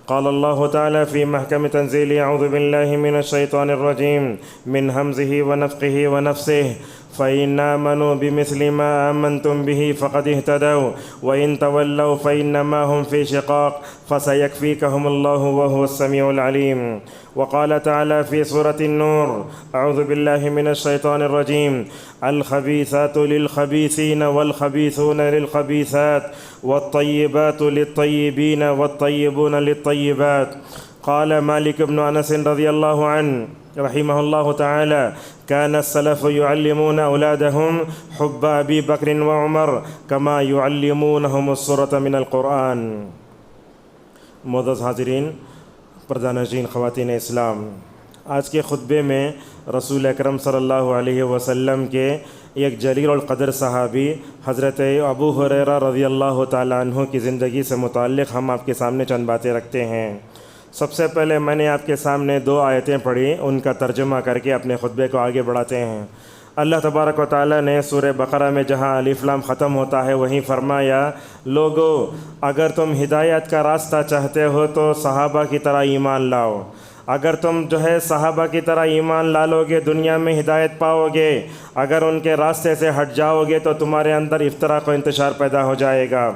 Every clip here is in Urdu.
قال الله تعالى في محكم تنزيله: أعوذ بالله من الشيطان الرجيم من همزه ونفخه ونفسه فإن آمنوا بمثل ما آمنتم به فقد اهتدوا وإن تولوا فإنما هم في شقاق فسيكفيكهم الله وهو السميع العليم. وقال تعالى في سورة النور: أعوذ بالله من الشيطان الرجيم: الخبيثات للخبيثين والخبيثون للخبيثات والطيبات للطيبين والطيبون للطيبات. قال مالك بن أنس رضي الله عنه رحمه الله تعالى: كان السلف يعلمون أولادهم حب أبي بكر وعمر كما يعلمونهم السورة من القرآن. معزز حاضرین، پردہ نشین خواتین اسلام، آج کے خطبے میں رسول اکرم صلی اللہ علیہ وسلم کے ایک جلیل القدر صحابی حضرت ابو ہریرہ رضی اللہ تعالیٰ عنہ کی زندگی سے متعلق ہم آپ کے سامنے چند باتیں رکھتے ہیں۔ سب سے پہلے میں نے آپ کے سامنے 2 آیتیں پڑھی، ان کا ترجمہ کر کے اپنے خطبے کو آگے بڑھاتے ہیں۔ اللہ تبارک و تعالیٰ نے سورہ بقرہ میں جہاں الف لام ختم ہوتا ہے وہیں فرمایا: لوگو، اگر تم ہدایت کا راستہ چاہتے ہو تو صحابہ کی طرح ایمان لاؤ۔ اگر تم صحابہ کی طرح ایمان لا لو گے دنیا میں ہدایت پاؤ گے، اگر ان کے راستے سے ہٹ جاؤ گے تو تمہارے اندر افتراق و انتشار پیدا ہو جائے گا۔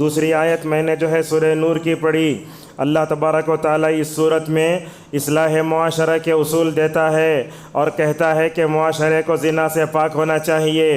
دوسری آیت میں نے سورہ نور کی پڑھی۔ اللہ تبارک و تعالیٰ اس صورت میں اصلاح معاشرہ کے اصول دیتا ہے اور کہتا ہے کہ معاشرے کو زنا سے پاک ہونا چاہیے۔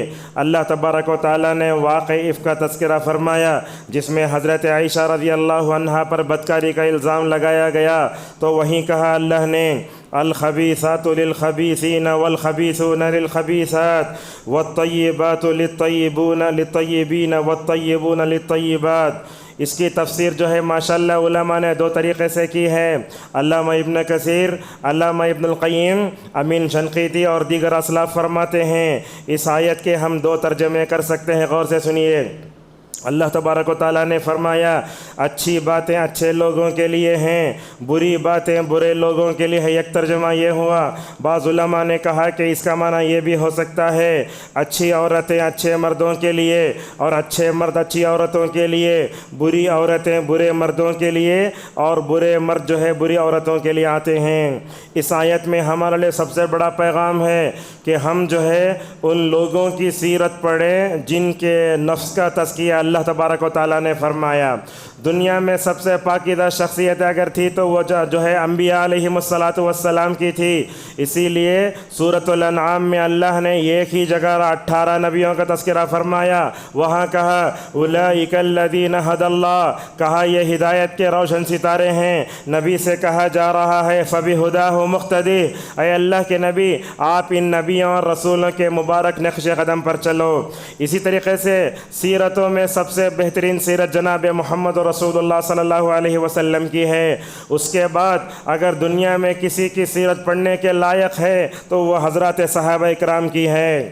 اللہ تبارک و تعالیٰ نے واقع عفق کا تذکرہ فرمایا جس میں حضرت عائشہ رضی اللہ عنہا پر بدکاری کا الزام لگایا گیا، تو وہیں کہا اللہ نے: الخبیثات للخبیثین والخبیثون للخبیثات والطیبات للطیبین والطیبون للطیبات۔ اس کی تفسیر ماشاءاللہ علماء نے 2 طریقے سے کی ہے۔ علامہ ابن کثیر، علامہ ابن القیم، امین شنقیطی اور دیگر اسلاف فرماتے ہیں اس آیت کے ہم 2 ترجمے کر سکتے ہیں، غور سے سنیے۔ اللہ تبارک و تعالیٰ نے فرمایا: اچھی باتیں اچھے لوگوں کے لیے ہیں، بری باتیں برے لوگوں کے لیے ہے۔ ایک ترجمہ یہ ہوا۔ بعض علماء نے کہا کہ اس کا معنی یہ بھی ہو سکتا ہے اچھی عورتیں اچھے مردوں کے لیے اور اچھے مرد اچھی عورتوں کے لیے، بری عورتیں برے مردوں کے لیے اور برے مرد بری عورتوں کے لیے آتے ہیں۔ اس آیت میں ہمارے لیے سب سے بڑا پیغام ہے کہ ہم ان لوگوں کی سیرت پڑھیں جن کے نفس کا تزکیہ اللہ تبارک و تعالیٰ نے فرمایا۔ دنیا میں سب سے پاکیزہ شخصیت اگر تھی تو وہ انبیاء علیہم الصلاۃ والسلام کی تھی۔ اسی لیے سورۃ الانعام میں اللہ نے ایک ہی جگہ 18 نبیوں کا تذکرہ فرمایا۔ وہاں کہا: اولئک الذین ھدی اللہ، کہا یہ ہدایت کے روشن ستارے ہیں۔ نبی سے کہا جا رہا ہے: فبہداہ مقتدی، اے اللہ کے نبی آپ ان نبیوں اور رسولوں کے مبارک نقش قدم پر چلو۔ اسی طریقے سے سیرتوں میں سب سے بہترین سیرت جناب محمد رسول اللہ صلی اللہ علیہ وسلم کی ہے۔ اس کے بعد اگر دنیا میں کسی کی سیرت پڑھنے کے لائق ہے تو وہ حضرات صحابہ اکرام کی ہے۔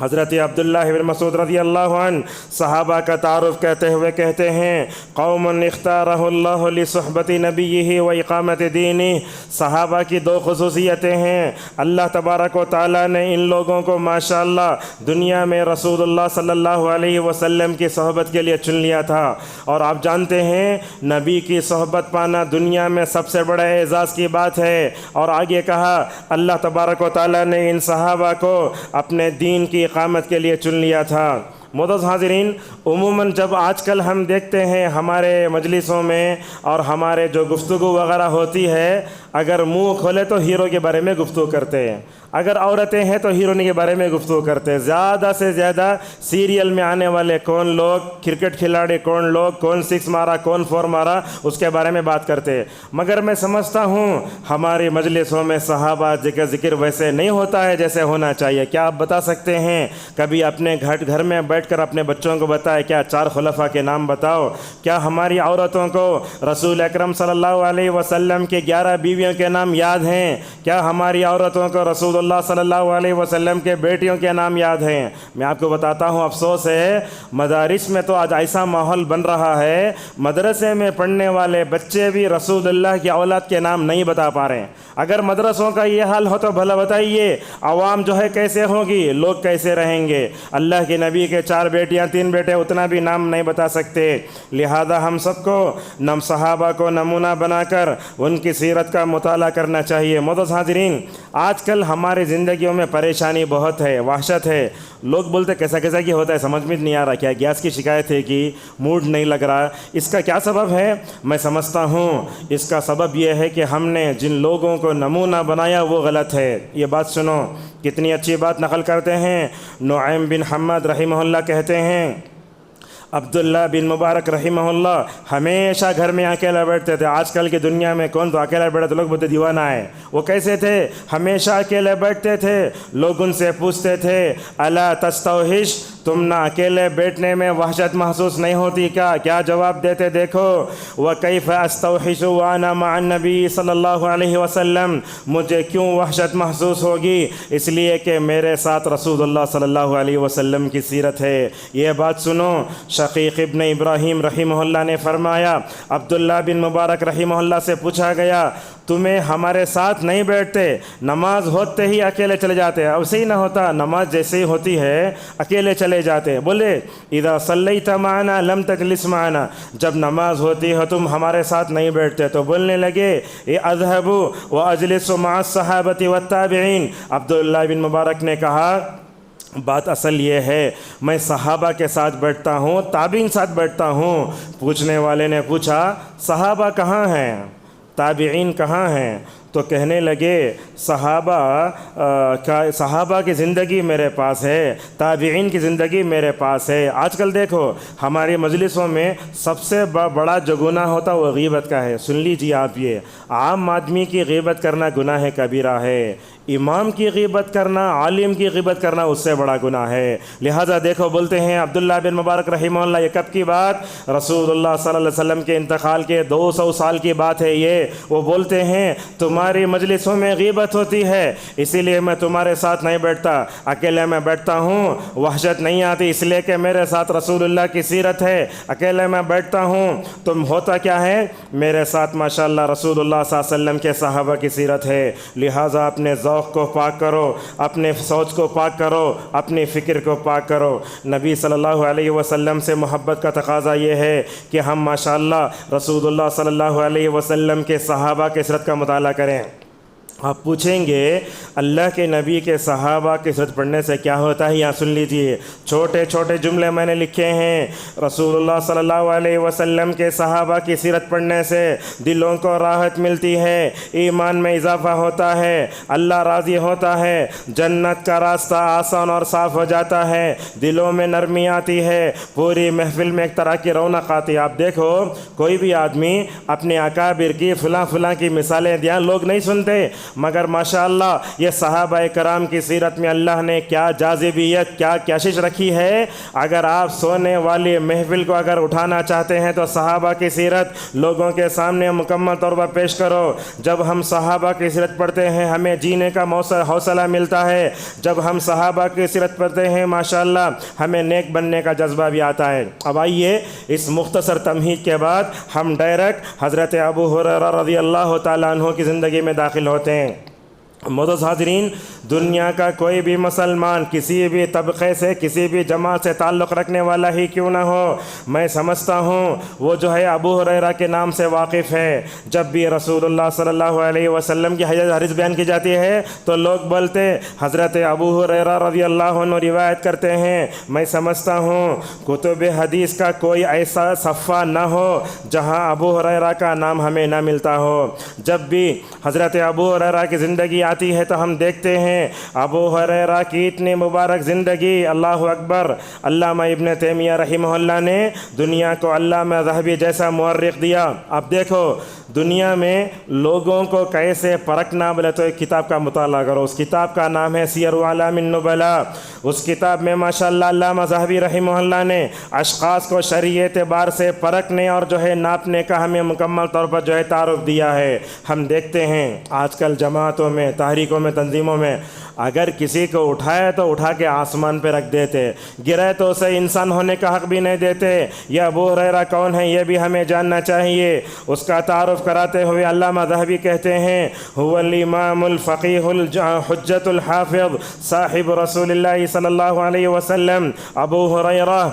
حضرت عبداللہ بن مسعود رضی اللہ عنہ صحابہ کا تعارف کہتے ہوئے کہتے ہیں: قوم اختارہ اللہ لصحبت نبیہ و اقامت دینہ۔ صحابہ کی 2 خصوصیتیں ہیں۔ اللہ تبارک و تعالیٰ نے ان لوگوں کو ماشاءاللہ دنیا میں رسول اللہ صلی اللہ علیہ وسلم کی صحبت کے لیے چن لیا تھا، اور آپ جانتے ہیں نبی کی صحبت پانا دنیا میں سب سے بڑے اعزاز کی بات ہے۔ اور آگے کہا اللہ تبارک و تعالیٰ نے ان صحابہ کو اپنے دین کی اقامت کے لیے چن لیا تھا۔ معزز حاضرین، عموماً جب آج کل ہم دیکھتے ہیں ہمارے مجلسوں میں اور ہمارے جو گفتگو وغیرہ ہوتی ہے، اگر منہ کھولے تو ہیرو کے بارے میں گفتگو کرتے ہیں، اگر عورتیں ہیں تو ہیرونی کے بارے میں گفتگو کرتے ہیں۔ زیادہ سے زیادہ سیریل میں آنے والے کون لوگ، کرکٹ کھلاڑی کون لوگ، کون 6 مارا کون 4 مارا، اس کے بارے میں بات کرتے ہیں۔ مگر میں سمجھتا ہوں ہماری مجلسوں میں صحابہ کا ذکر ویسے نہیں ہوتا ہے جیسے ہونا چاہیے۔ کیا آپ بتا سکتے ہیں کبھی اپنے گھر میں بیٹھ کر اپنے بچوں کو بتائے کیا 4 خلفاء کے نام بتاؤ؟ کیا ہماری عورتوں کو رسول اکرم صلی اللہ علیہ وسلم کے 11 بیویوں کے نام یاد ہیں؟ کیا ہماری عورتوں کو رسول اللہ صلی اللہ علیہ وسلم کے بیٹیوں کے نام یاد ہیں۔ میں آپ کو بتاتا ہوں، افسوس ہے مدارس میں تو آج ایسا ماحول بن رہا ہے، مدرسے میں پڑھنے والے بچے بھی رسول اللہ کی اولاد کے نام نہیں بتا پا رہے ہیں۔ اگر مدرسوں کا یہ حال ہو تو بھلا بتائیے عوام جو ہے کیسے ہوگی، لوگ کیسے رہیں گے؟ اللہ کے نبی کے 4 بیٹیاں 3 بیٹے اتنا بھی نام نہیں بتا سکتے۔ لہذا ہم سب کو صحابہ کو نمونہ بنا کر ان کی سیرت کا مطالعہ کرنا چاہیے۔ معزز حاضرین، آج کل ہماری زندگیوں میں پریشانی بہت ہے، وحشت ہے۔ لوگ بولتے کیسا کیسا کی ہوتا ہے، سمجھ میں نہیں آ رہا، کیا گیس کی شکایت ہے کہ موڈ نہیں لگ رہا؟ اس کا کیا سبب ہے؟ میں سمجھتا ہوں اس کا سبب یہ ہے کہ ہم نے جن لوگوں کو نمونہ بنایا وہ غلط ہے۔ یہ بات سنو، کتنی اچھی بات نقل کرتے ہیں۔ نعیم بن حماد رحمہ اللہ کہتے ہیں عبداللہ بن مبارک رحمہ اللہ ہمیشہ گھر میں اکیلا بیٹھتے تھے۔ آج کل کی دنیا میں کون تو اکیلا بیٹھا تو لوگ بولتے دیوانہ ہے۔ وہ کیسے تھے؟ ہمیشہ اکیلے بیٹھتے تھے۔ لوگ ان سے پوچھتے تھے الا تستوحش، تم نہ اکیلے بیٹھنے میں وحشت محسوس نہیں ہوتی کیا جواب دیتے دیکھو۔ وَكَيْفَ أَسْتَوْحِشُ وَأَنَا مَعَ النَّبِيِّ صلی اللہ علیہ وسلم، مجھے کیوں وحشت محسوس ہوگی؟ اس لیے کہ میرے ساتھ رسول اللہ صلی اللہ علیہ وسلم کی سیرت ہے۔ یہ بات سنو، شقیق ابن ابراہیم رحمہ اللہ نے فرمایا، عبداللہ بن مبارک رحمہ اللہ سے پوچھا گیا تمہیں ہمارے ساتھ نہیں بیٹھتے، نماز ہوتے ہی اکیلے چلے جاتے؟ ایسے ہی نہ ہوتا، نماز جیسے ہی ہوتی ہے اکیلے چلے جاتے۔ بولے اذا صلیت معنا لم تجلس معنا، جب نماز ہوتی ہے تم ہمارے ساتھ نہیں بیٹھتے۔ تو بولنے لگے اذهب واجلس مع الصحابة والتابعین۔ عبداللہ بن مبارک نے کہا بات اصل یہ ہے میں صحابہ کے ساتھ بیٹھتا ہوں، تابعین ساتھ بیٹھتا ہوں۔ پوچھنے والے نے پوچھا صحابہ کہاں ہیں، تابعین کہاں ہیں؟ تو کہنے لگے صحابہ کی زندگی میرے پاس ہے، تابعین کی زندگی میرے پاس ہے۔ آج کل دیکھو ہماری مجلسوں میں سب سے بڑا جو گناہ ہوتا وہ غیبت کا ہے۔ سن لیجیے آپ، یہ عام آدمی کی غیبت کرنا گناہ کبیرہ ہے، امام کی غیبت کرنا، عالم کی غیبت کرنا اس سے بڑا گناہ ہے۔ لہذا دیکھو بولتے ہیں عبداللہ بن مبارک رحمہ اللہ، یہ کب کی بات؟ رسول اللہ صلی اللہ علیہ وسلم کے انتقال کے 200 سال کی بات ہے یہ۔ وہ بولتے ہیں تمہاری مجلسوں میں غیبت ہوتی ہے اسی لیے میں تمہارے ساتھ نہیں بیٹھتا، اکیلے میں بیٹھتا ہوں، وحشت نہیں آتی اس لیے کہ میرے ساتھ رسول اللہ کی سیرت ہے، اکیلے میں بیٹھتا ہوں۔ تم ہوتا کیا ہے؟ میرے ساتھ ماشاءاللہ رسول اللہ صلی اللہ علیہ وسلم کے صحابہ کی سیرت ہے۔ لہٰذا اپنے ذوق کو پاک کرو، اپنے سوچ کو پاک کرو، اپنی فکر کو پاک کرو۔ نبی صلی اللہ علیہ وسلم سے محبت کا تقاضا یہ ہے کہ ہم ماشاءاللہ رسول اللہ صلی اللہ علیہ وسلم کے صحابہ کی سیرت کا مطالعہ کریں۔ آپ پوچھیں گے اللہ کے نبی کے صحابہ کی سیرت پڑھنے سے کیا ہوتا ہے؟ یہاں سن لیجئے، چھوٹے چھوٹے جملے میں نے لکھے ہیں۔ رسول اللہ صلی اللہ علیہ وسلم کے صحابہ کی سیرت پڑھنے سے دلوں کو راحت ملتی ہے، ایمان میں اضافہ ہوتا ہے، اللہ راضی ہوتا ہے، جنت کا راستہ آسان اور صاف ہو جاتا ہے، دلوں میں نرمی آتی ہے، پوری محفل میں ایک طرح کی رونق آتی ہے۔ آپ دیکھو کوئی بھی آدمی اپنے اکابر کی فلاں کی مثالیں دیا، لوگ نہیں سنتے، مگر ماشاءاللہ یہ صحابہ کرام کی سیرت میں اللہ نے کیا جاذبیت، کیا کشش رکھی ہے۔ اگر آپ سونے والی محفل کو اگر اٹھانا چاہتے ہیں تو صحابہ کی سیرت لوگوں کے سامنے مکمل طور پر پیش کرو۔ جب ہم صحابہ کی سیرت پڑھتے ہیں ہمیں جینے کا حوصلہ ملتا ہے، جب ہم صحابہ کی سیرت پڑھتے ہیں ماشاءاللہ ہمیں نیک بننے کا جذبہ بھی آتا ہے۔ اب آئیے اس مختصر تمہید کے بعد ہم ڈائریکٹ حضرت ابو ہریرہ رضی اللہ تعالیٰ عنہ کی زندگی میں داخل ہوتے ہیں۔ معزز حاضرین، دنیا کا کوئی بھی مسلمان کسی بھی طبقے سے، کسی بھی جماعت سے تعلق رکھنے والا ہی کیوں نہ ہو، میں سمجھتا ہوں وہ جو ہے ابو ہریرہ کے نام سے واقف ہے۔ جب بھی رسول اللہ صلی اللہ علیہ وسلم کی حدیث بیان کی جاتی ہے تو لوگ بولتے حضرت ابو ہریرہ رضی اللہ عنہ روایت کرتے ہیں۔ میں سمجھتا ہوں کتب حدیث کا کوئی ایسا صفحہ نہ ہو جہاں ابو ہریرہ کا نام ہمیں نہ ملتا ہو۔ جب بھی حضرت ابو ہریرہ کی زندگی آتی ہے تو ہم دیکھتے ہیں ابو ہریرہ کی اتنی مبارک زندگی، اللہ اکبر۔ علامہ ابن تیمیہ رحمہ اللہ نے دنیا کو علامہ ذہبی جیسا مورخ دیا۔ اب دیکھو دنیا میں لوگوں کو کیسے پرکھنا، بولے تو ایک کتاب کا مطالعہ کرو، اس کتاب کا نام ہے سیر اعلام النبلاء۔ اس کتاب میں ماشاءاللہ علامہ ذہبی رحمہ اللہ نے اشخاص کو شرعی اعتبار سے پرکھنے اور جو ہے ناپنے کا ہمیں مکمل طور پر جو ہے تعارف دیا ہے۔ ہم دیکھتے ہیں آج کل جماعتوں میں تحریکوں میں تنظیموں میں، اگر کسی کو اٹھائے تو اٹھا کے آسمان پہ رکھ دیتے، گرے تو اسے انسان ہونے کا حق بھی نہیں دیتے۔ یہ ابو ہریرہ کون ہے یہ بھی ہمیں جاننا چاہیے۔ اس کا تعارف کراتے ہوئے علامہ ذہبی کہتے ہیں هو الامام الفقیہ الحجۃ الحافظ صاحب رسول اللہ صلی اللہ علیہ وسلم۔ ابو ہریرہ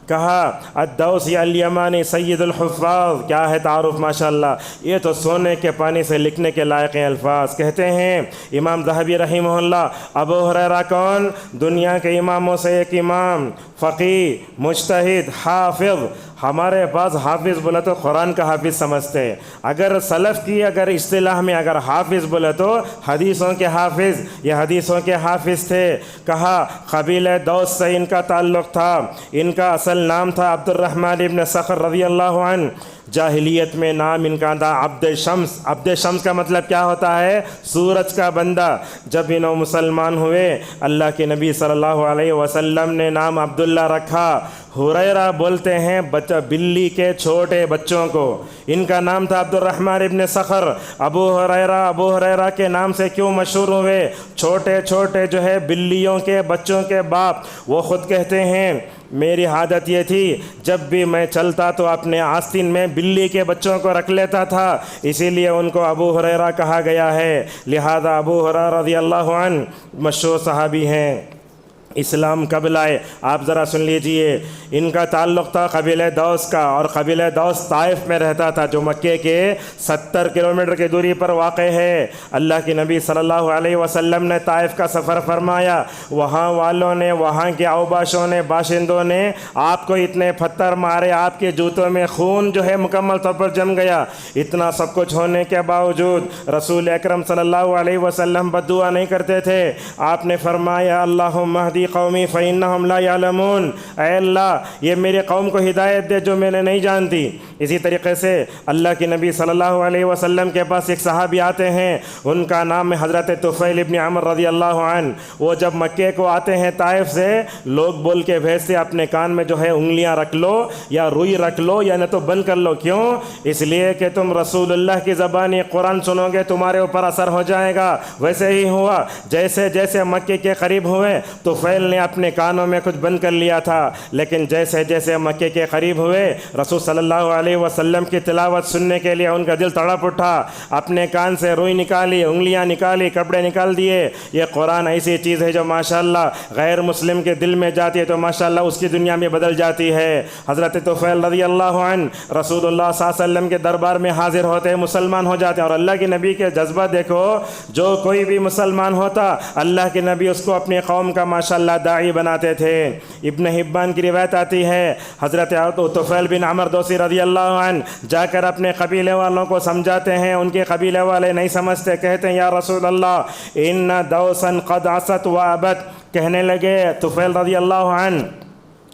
کہا الدوسی الیمانی سید الحفاظ، کیا ہے تعارف ماشاءاللہ، یہ تو سونے کے پانی سے لکھنے کے لائق الفاظ۔ کہتے ہیں امام ذہبی رحمہ اللہ ابو ہریرہ کون؟ دنیا کے اماموں سے ایک امام، فقیہ، مجتہد، حافظ۔ ہمارے پاس حافظ بولے تو قرآن کا حافظ سمجھتے، اگر سلف کی اگر اصطلاح میں اگر حافظ بولے تو حدیثوں کے حافظ، یہ حدیثوں کے حافظ تھے۔ کہا قبیلہ دوس سے ان کا تعلق تھا، ان کا اصل نام تھا عبد الرحمن ابن صخر رضی اللہ عنہ۔ جاہلیت میں نام ان کا تھا عبد شمس۔ عبد شمس کا مطلب کیا ہوتا ہے؟ سورج کا بندہ۔ جب انہوں مسلمان ہوئے اللہ کے نبی صلی اللہ علیہ وسلم نے نام عبداللہ رکھا۔ ہریرہ بولتے ہیں بلی کے چھوٹے بچوں کو، ان کا نام تھا عبد الرحمن ابن صخر۔ ابو ہریرہ کے نام سے کیوں مشہور ہوئے؟ چھوٹے چھوٹے جو ہے بلیوں کے بچوں کے باپ۔ وہ خود کہتے ہیں میری عادت یہ تھی جب بھی میں چلتا تو اپنے آستین میں بلی کے بچوں کو رکھ لیتا تھا، اسی لیے ان کو ابو ہریرہ کہا گیا ہے۔ لہذا ابو ہریرہ رضی اللہ عنہ مشہور صحابی ہیں۔ اسلام کب لائے آپ ذرا سن لیجئے۔ ان کا تعلق تھا قبیلہ دوس کا، اور قبیلہ دوس طائف میں رہتا تھا جو مکے کے 70 کلومیٹر کی دوری پر واقع ہے۔ اللہ کے نبی صلی اللہ علیہ وسلم نے طائف کا سفر فرمایا، وہاں والوں نے، وہاں کے اوباشوں نے، باشندوں نے آپ کو اتنے پتھر مارے، آپ کے جوتوں میں خون جو ہے مکمل طور پر جم گیا۔ اتنا سب کچھ ہونے کے باوجود رسول اکرم صلی اللہ علیہ وسلم بد دعا نہیں کرتے تھے۔ آپ نے فرمایا اللہم اہدی قومی فإنہم لا یعلمون، اے اللہ یہ میرے قوم کو ہدایت دے جو میں نے نہیں جانتی۔ اسی طریقے سے اللہ کے نبی صلی اللہ علیہ وسلم کے پاس ایک صحابی آتے ہیں، ان کا نام ہے حضرت طفیل ابن عمر رضی اللہ عنہ۔ وہ جب مکے کو آتے ہیں طائف سے، لوگ بول کے بھیجتے اپنے کان میں جو ہے انگلیاں رکھ لو یا روئی رکھ لو یا نہ تو بند کر لو۔ کیوں؟ اس لیے کہ تم رسول اللہ کی زبانی قرآن سنو گے تمہارے اوپر اثر ہو جائے گا۔ ویسے ہی ہوا، جیسے جیسے مکے کے قریب ہوئے طفیل نے اپنے کانوں میں کچھ بند کر لیا تھا، لیکن جیسے جیسے مکے کے قریب ہوئے رسول صلی اللہ علیہ وسلم کی تلاوت سننے کے لیے ان کا دل تڑپ اٹھا، اپنے کان سے روئی نکالی، انگلیاں نکالی، کپڑے نکال دیے۔ یہ قرآن ایسی چیز ہے جو ماشاءاللہ غیر مسلم کے دل میں جاتی ہے تو ماشاءاللہ اس کی دنیا میں بدل جاتی ہے۔ حضرت طفیل رضی اللہ عنہ رسول اللہ صلی اللہ علیہ وسلم کے دربار میں حاضر ہوتے ہیں، مسلمان ہو جاتے ہیں۔ اور اللہ کے نبی کے جذبہ دیکھو، جو کوئی بھی مسلمان ہوتا اللہ کے نبی اس کو اپنی قوم کا ماشاءاللہ داعی بناتے تھے۔ ابن حبان کی روایت آتی ہے حضرت طفیل بن عمر دوسی رضی اللہ عنہ جا کر اپنے قبیلے والوں کو سمجھاتے ہیں، ان کے قبیلے والے نہیں سمجھتے، کہتے ہیں یا رسول اللہ ان دوسا قد عصت وابت، کہنے لگے طفیل رضی اللہ عنہ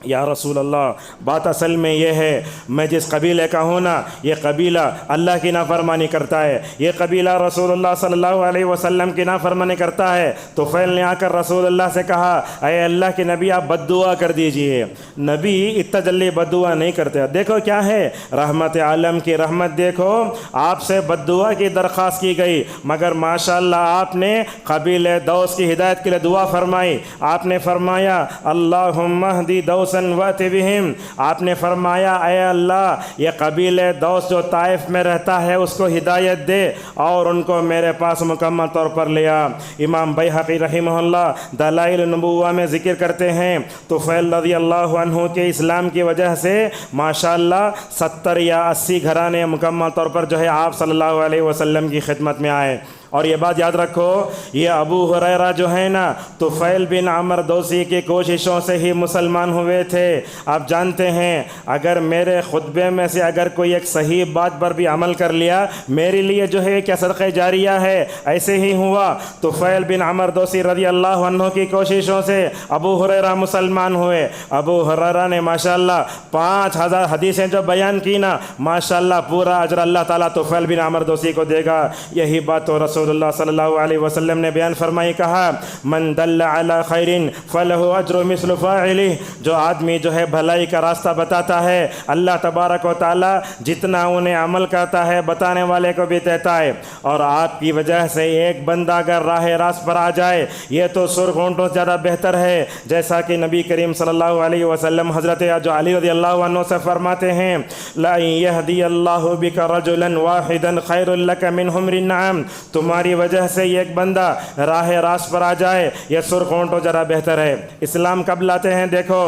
یا رسول اللہ بات اصل میں یہ ہے میں جس قبیلے کا ہوں نا، یہ قبیلہ اللہ کی نافرمانی کرتا ہے، یہ قبیلہ رسول اللہ صلی اللہ علیہ وسلم کی نافرمانی کرتا ہے۔ طفیل نے آ کر رسول اللہ سے کہا اے اللہ کے نبی آپ بد دعا کر دیجئے۔ نبی اتنا جلدی بد دعا نہیں کرتے۔ دیکھو کیا ہے رحمت عالم کی رحمت، دیکھو آپ سے بد دعا کی درخواست کی گئی مگر ماشاءاللہ آپ نے قبیلہ دوس کی ہدایت کے لیے دعا فرمائی۔ آپ نے فرمایا اللہم اہدی دوس وَأْتِ بِهِمْ، آپ نے فرمایا اے اللہ یہ قبیلہ دوس جو طائف میں رہتا ہے اس کو ہدایت دے اور ان کو میرے پاس مکمل طور پر لیا۔ امام بیہقی رحمہ اللہ دلائل النبوہ میں ذکر کرتے ہیں طفیل رضی اللہ عنہ کے اسلام کی وجہ سے ماشاءاللہ 70 یا 80 گھرانے مکمل طور پر جو ہے آپ صلی اللہ علیہ وسلم کی خدمت میں آئے۔ اور یہ بات یاد رکھو یہ ابو ہریرہ جو ہے نا طفیل بن عمر دوسی کی کوششوں سے ہی مسلمان ہوئے تھے۔ آپ جانتے ہیں اگر میرے خطبے میں سے اگر کوئی ایک صحیح بات پر بھی عمل کر لیا میرے لیے جو ہے کیا صدقہ جاریہ ہے۔ ایسے ہی ہوا طفیل بن عمر دوسی رضی اللہ عنہ کی کوششوں سے ابو ہریرہ مسلمان ہوئے۔ ابو ہریرہ نے ماشاءاللہ 5000 حدیثیں جو بیان کی نا ماشاءاللہ پورا اجر اللہ تعالیٰ طفیل بن عمر دوسی کو دے گا۔ یہی بات تو رسول رسول اللہ صلی اللہ علیہ وسلم نے بیان فرمائی، کہا من دل علی خیر فلہ اجر مثل فاعلہ، جو آدمی جو ہے بھلائی کا راستہ بتاتا ہے، اللہ تبارک و تعالی جتنا انہیں عمل کرتا ہے بتانے والے کو بھی دیتا ہے۔ اور آپ کی وجہ سے ایک بندہ اگر راہ راست پر آ جائے یہ تو سرخ اونٹوں سے زیادہ بہتر ہے، جیسا کہ نبی کریم صلی اللہ علیہ وسلم حضرت جو علی رضی اللہ عنہ سے فرماتے ہیں لا یہدی اللہ بک رجلا واحدا خیر لک من حمر النعام، تمہاری وجہ سے ایک بندہ راہ راست پر آ جائے یہ سرخ اونٹوں سے زیادہ بہتر ہے۔ اسلام کب لاتے ہیں؟ دیکھو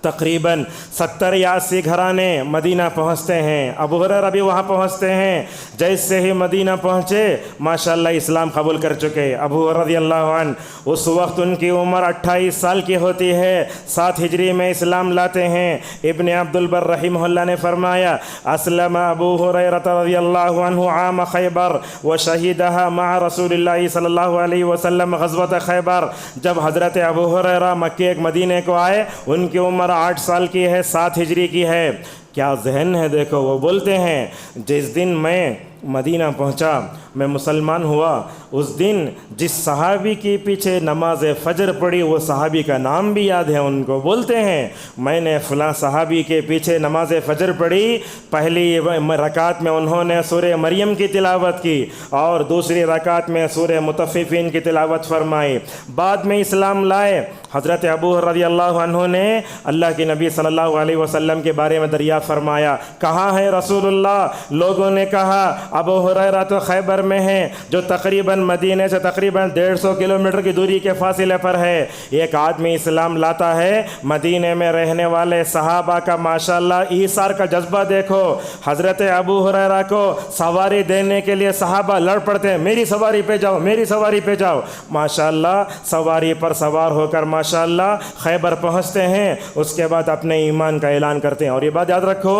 تقریباً 70 یا 80 گھرانے مدینہ پہنچتے ہیں، ابو ہریرہ بھی وہاں پہنچتے ہیں۔ جیسے ہی مدینہ پہنچے ماشاءاللہ اسلام قبول کر چکے ابو ہریرہ رضی اللہ عنہ، اس وقت ان کی عمر 28 سال کی ہوتی ہے، 7 ہجری میں اسلام لاتے ہیں۔ ابن عبد البر رحمہ اللہ نے فرمایا اسلم ابو ہریرہ رضی اللہ عنہ عام خیبر وشہدها مع رسول اللہ صلی اللہ علیہ وسلم غزوۃ خیبر، جب حضرت ابو ہریرہ مکہ ایک مدینے کو آئے ان کی عمر 8 سال کی ہے، 7 ہجری کی ہے۔ کیا ذہن ہے دیکھو، وہ بولتے ہیں جس دن میں مدینہ پہنچا میں مسلمان ہوا، اس دن جس صحابی کے پیچھے نماز فجر پڑھی وہ صحابی کا نام بھی یاد ہے ان کو، بولتے ہیں میں نے فلاں صحابی کے پیچھے نماز فجر پڑھی، پہلی رکعت میں انہوں نے سورہ مریم کی تلاوت کی اور دوسری رکعت میں سورہ مطففین کی تلاوت فرمائی۔ بعد میں اسلام لائے حضرت ابو ہریرہ رضی اللہ عنہ نے اللہ کے نبی صلی اللہ علیہ وسلم کے بارے میں دریافت فرمایا، کہاں ہے رسول اللہ؟ لوگوں نے کہا ابو ہریرہ تو خیبر میں ہے جو تقریباً مدینے سے تقریباً 150 کلومیٹر کی دوری کے فاصلے پر ہے۔ ایک آدمی اسلام لاتا ہے، مدینے میں رہنے والے صحابہ کا ماشاءاللہ ایثار کا جذبہ دیکھو، حضرت ابو ہریرہ کو سواری دینے کے لیے صحابہ لڑ پڑتے ہیں، میری سواری پہ جاؤ، میری سواری پہ جاؤ، ماشاءاللہ سواری پر سوار ہو کر ماشاءاللہ خیبر پہنچتے ہیں، اس کے بعد اپنے ایمان کا اعلان کرتے ہیں۔ اور یہ بات یاد رکھو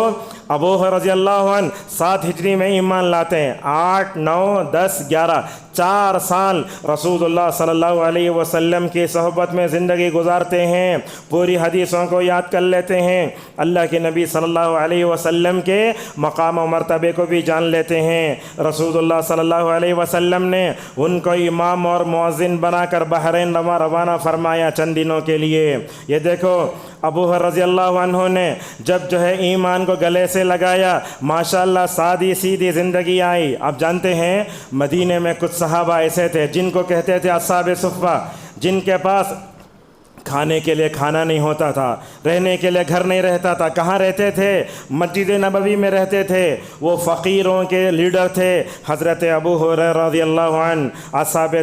ابو ہریرہ رضی اللہ عنہ 7 ہجری میں ایمان لاتے ہیں، 8، 9، 10، 11 4 سال رسول اللہ صلی اللہ علیہ وسلم کی صحبت میں زندگی گزارتے ہیں، پوری حدیثوں کو یاد کر لیتے ہیں، اللہ کے نبی صلی اللہ علیہ وسلم کے مقام و مرتبے کو بھی جان لیتے ہیں۔ رسول اللہ صلی اللہ علیہ وسلم نے ان کو امام اور مؤذن بنا کر بحرین روانہ فرمایا چند دنوں کے لیے۔ یہ دیکھو ابو ہریرہ رضی اللہ عنہ نے جب جو ہے ایمان کو گلے سے لگایا ماشاءاللہ سادی سیدھی زندگی آئی۔ آپ جانتے ہیں مدینے میں کچھ صحابہ ایسے تھے جن کو کہتے تھے اصحاب صفہ، جن کے پاس کھانے کے لیے کھانا نہیں ہوتا تھا، رہنے کے لیے گھر نہیں رہتا تھا۔ کہاں رہتے تھے؟ مسجد نبوی میں رہتے تھے۔ وہ فقیروں کے لیڈر تھے حضرت ابو ہریرہ رضی اللہ عنہ، اصحاب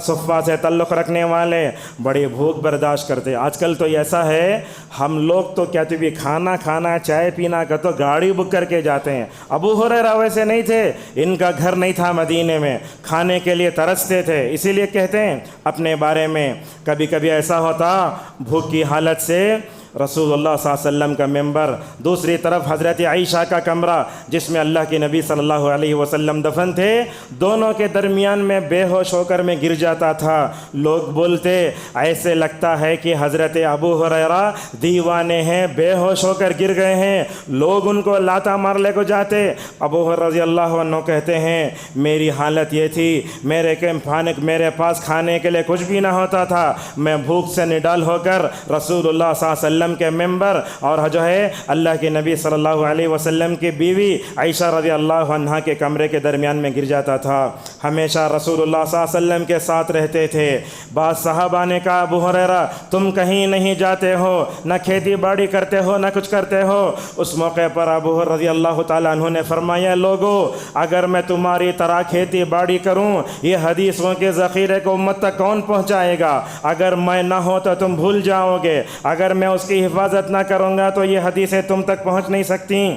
صفہ سے تعلق رکھنے والے، بڑی بھوک برداشت کرتے۔ آج کل تو ایسا ہے ہم لوگ تو کیا بھی کھانا چائے پینا کا تو گاڑی بک کر کے جاتے ہیں، ابو ہریرہ ویسے نہیں تھے، ان کا گھر نہیں تھا مدینے میں، کھانے کے لیے ترستے تھے۔ اسی لیے کہتے ہیں اپنے بارے میں کبھی کبھی ایسا ہوتا بھوک کی حالت سے رسول اللہ صلی اللہ علیہ وسلم کا ممبر، دوسری طرف حضرت عائشہ کا کمرہ جس میں اللہ کے نبی صلی اللہ علیہ وسلم دفن تھے، دونوں کے درمیان میں بے ہوش ہو کر میں گر جاتا تھا۔ لوگ بولتے ایسے لگتا ہے کہ حضرت ابو ہریرہ دیوانے ہیں، بے ہوش ہو کر گر گئے ہیں، لوگ ان کو لاتا مار لے کو جاتے۔ ابو ہریرہ رضی اللہ عنہ کہتے ہیں میری حالت یہ تھی، میرے پاس کھانے کے لیے کچھ بھی نہ ہوتا تھا، میں بھوک سے نڈال ہو کر رسول اللہ صلی اللہ علیہ وسلم کے ممبر اور جو ہے اللہ کے نبی صلی اللہ علیہ وسلم کی بیوی عائشہ رضی اللہ عنہا کے کمرے کے درمیان میں گر جاتا تھا۔ ہمیشہ رسول اللہ صلی اللہ علیہ وسلم کے ساتھ رہتے تھے۔ بعض صحابہ نے کہا ابو ہریرہ تم کہیں نہیں جاتے ہو، نہ کھیتی باڑی کرتے ہو، نہ کچھ کرتے ہو۔ اس موقع پر ابو ہریرہ رضی اللہ تعالیٰ عنہ نے فرمایا لوگو اگر میں تمہاری طرح کھیتی باڑی کروں یہ حدیثوں کے ذخیرے کو امت تک کون پہنچائے گا؟ اگر میں نہ ہو تو تم بھول جاؤ گے، اگر میں اس کی حفاظت نہ کروں گا تو یہ حدیثیں تم تک پہنچ نہیں سکتی۔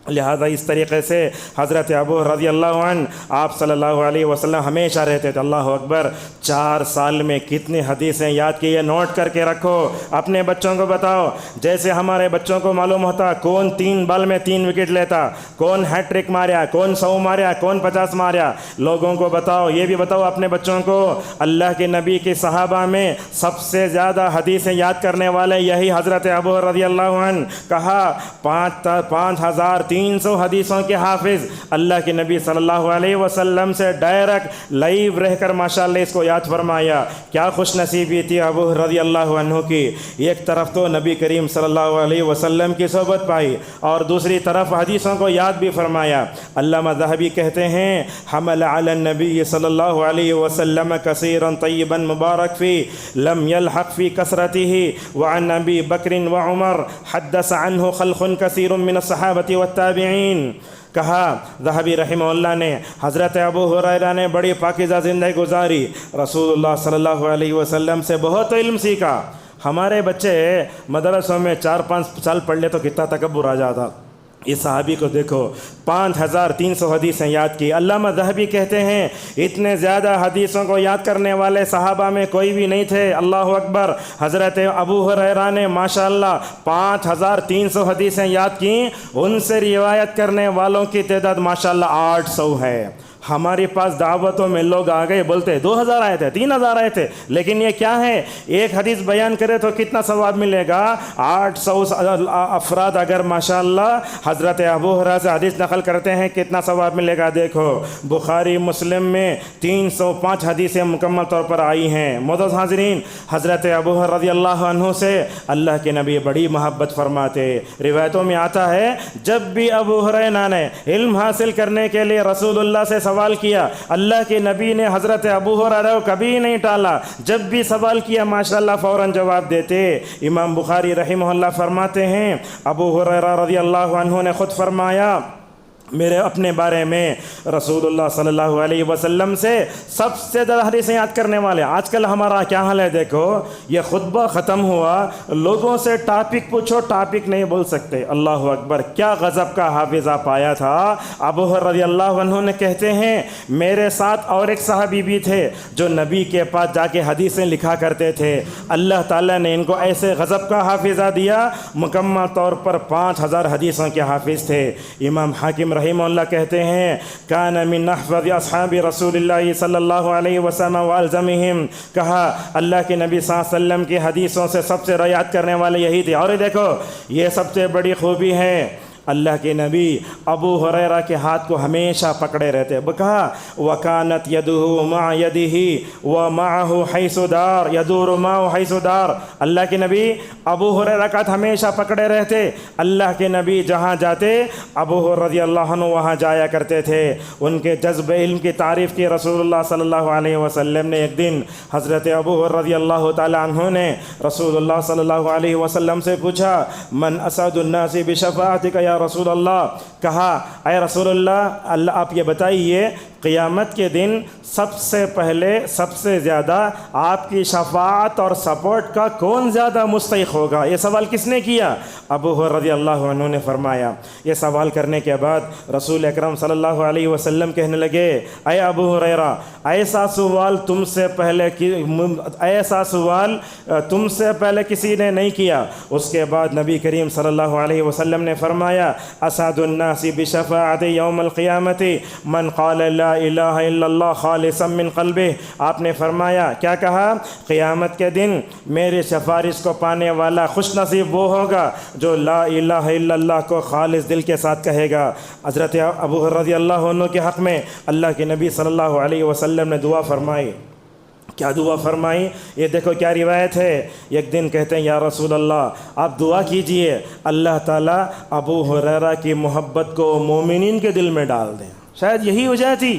لہذا اس طریقے سے حضرت ابو رضی اللہ عنہ آپ صلی اللہ علیہ وسلم ہمیشہ رہتے تھے۔ اللہ اکبر، 4 سال میں کتنی حدیثیں یاد کی، یہ نوٹ کر کے رکھو، اپنے بچوں کو بتاؤ۔ جیسے ہمارے بچوں کو معلوم ہوتا کون 3 بال میں 3 وکٹ لیتا، کون ہیٹ ٹرک ماریا، کون 100 ماریا، کون 50 ماریا، لوگوں کو بتاؤ، یہ بھی بتاؤ اپنے بچوں کو اللہ کے نبی کے صحابہ میں سب سے زیادہ حدیثیں یاد کرنے والے یہی حضرت ابو رضی اللہ عنہ۔ کہا 5300 300 حدیثوں کے حافظ، اللہ کے نبی صلی اللہ علیہ وسلم سے ڈائریکٹ لائیو رہ کر ماشاءاللہ اس کو یاد فرمایا۔ کیا خوش نصیبی تھی ابو رضی اللہ عنہ کی، ایک طرف تو نبی کریم صلی اللہ علیہ وسلم کی صحبت پائی اور دوسری طرف حدیثوں کو یاد بھی فرمایا۔ علامہ ذہبی کہتے ہیں حمل علی النبی صلی اللہ علیہ وسلم کثیرا طیبا مبارک فی لم یلحق فی کثرتہ وعن ابی بکر وعمر حدث عنہ خلق کثیر من الصحابۃ والتابعین۔ کہا ذہبی رحمہ اللہ نے حضرت ابو ہریرہ نے بڑی پاکیزہ زندگی گزاری، رسول اللہ صلی اللہ علیہ وسلم سے بہت علم سیکھا۔ ہمارے بچے مدرسوں میں 4-5 سال پڑھ لے تو کتنا تکبر آ جاتا، اس صحابی کو دیکھو 5300 حدیثیں یاد کی۔ علامہ ذہبی کہتے ہیں اتنے زیادہ حدیثوں کو یاد کرنے والے صحابہ میں کوئی بھی نہیں تھے۔ اللہ اکبر، حضرت ابو ہریرہ نے ماشاءاللہ 5300 حدیثیں یاد کیں، ان سے روایت کرنے والوں کی تعداد ماشاءاللہ 800 ہے۔ ہمارے پاس دعوتوں میں لوگ آ گئے بولتے 2000 آئے تھے، 3000 آئے تھے، لیکن یہ کیا ہے، ایک حدیث بیان کرے تو کتنا ثواب ملے گا؟ 800 افراد اگر ماشاءاللہ حضرت ابو ہریرہ سے حدیث نقل کرتے ہیں کتنا ثواب ملے گا؟ دیکھو بخاری مسلم میں 305 حدیثیں مکمل طور پر آئی ہیں۔ معزز حاضرین، حضرت ابو ہریرہ رضی اللہ عنہ سے اللہ کے نبی بڑی محبت فرماتے۔ روایتوں میں آتا ہے جب بھی ابو ہریرہ نے علم حاصل کرنے کے لیے رسول اللہ سے سوال کیا، اللہ کے نبی نے حضرت ابو ہریرہ کو کبھی نہیں ٹالا، جب بھی سوال کیا ماشاءاللہ فوراً جواب دیتے۔ امام بخاری رحمہ اللہ فرماتے ہیں ابو ہریرہ رضی اللہ عنہ نے خود فرمایا میرے اپنے بارے میں رسول اللہ صلی اللہ علیہ وسلم سے سب سے زیادہ حدیثیں یاد کرنے والے۔ آج کل ہمارا کیا حال ہے، دیکھو یہ خطبہ ختم ہوا، لوگوں سے ٹاپک پوچھو ٹاپک نہیں بول سکتے۔ اللہ اکبر، کیا غضب کا حافظہ پایا تھا۔ ابو ہریرہ رضی اللہ عنہ نے کہتے ہیں میرے ساتھ اور ایک صحابی بھی تھے جو نبی کے پاس جا کے حدیثیں لکھا کرتے تھے، اللہ تعالیٰ نے ان کو ایسے غضب کا حافظہ دیا، مکمل طور پر 5000 حدیثوں کے حافظ تھے۔ امام حاکم رحمہ اللہ کہتے ہیں کان من احفظ اصحاب رسول اللہ صلی اللہ علیہ وسلم والزمہم، کہا اللہ کے نبی صلی اللہ علیہ وسلم کی حدیثوں سے سب سے روایت کرنے والے یہی تھے۔ اور دیکھو یہ سب سے بڑی خوبی ہے، اللہ کے نبی ابو ہریرہ کے ہاتھ کو ہمیشہ پکڑے رہتے۔ کہا وَكَانَتْ يَدُهُ مَعَ يَدِهِ وَمَعَهُ حَيْثُ دَارَ يَدُورُ مَعَهُ حَيْثُ دَارَ۔ اللہ کے نبی ابو ہریرہ کا ہاتھ ہمیشہ پکڑے رہتے، اللہ کے نبی جہاں جاتے ابو ہریرہ رضی اللہ عنہ وہاں جایا کرتے تھے۔ ان کے جذب علم کی تعریف کی رسول اللہ صلی اللہ علیہ وسلم نے۔ ایک دن حضرت ابو ہریرہ رضی اللہ تعالی عنہ نے رسول اللہ صلی اللہ علیہ وسلم سے پوچھا من اسعد الناس بشفاعتک یا رسول اللہ، کہا اے رسول اللہ آپ یہ بتائیے قیامت کے دن سب سے پہلے سب سے زیادہ آپ کی شفاعت اور سپورٹ کا کون زیادہ مستحق ہوگا؟ یہ سوال کس نے کیا؟ ابو ہریرہ رضی اللہ عنہ نے فرمایا۔ یہ سوال کرنے کے بعد رسول اکرم صلی اللہ علیہ وسلم کہنے لگے اے ابو ہریرہ ایسا سوال تم سے پہلے کسی نے نہیں کیا۔ اس کے بعد نبی کریم صلی اللہ علیہ وسلم نے فرمایا اسعد الناس بشفاعت یوم القیامت من قال لا الہ الا اللہ خالصا من قلبہ۔ آپ نے فرمایا کیا کہا؟ قیامت کے دن میری سفارش کو پانے والا خوش نصیب وہ ہوگا جو لا الہ الا اللہ کو خالص دل کے ساتھ کہے گا۔ حضرت ابو ہریرہ رضی اللہ عنہ کے حق میں اللہ کے نبی صلی اللہ علیہ وسلم نے دعا فرمائی۔ کیا دعا فرمائی؟ یہ دیکھو کیا روایت ہے۔ ایک دن کہتے ہیں یا رسول اللہ آپ دعا کیجئے اللہ تعالیٰ ابو ہریرہ کی محبت کو مومنین کے دل میں ڈال دیں، شاید یہی وجہ تھی۔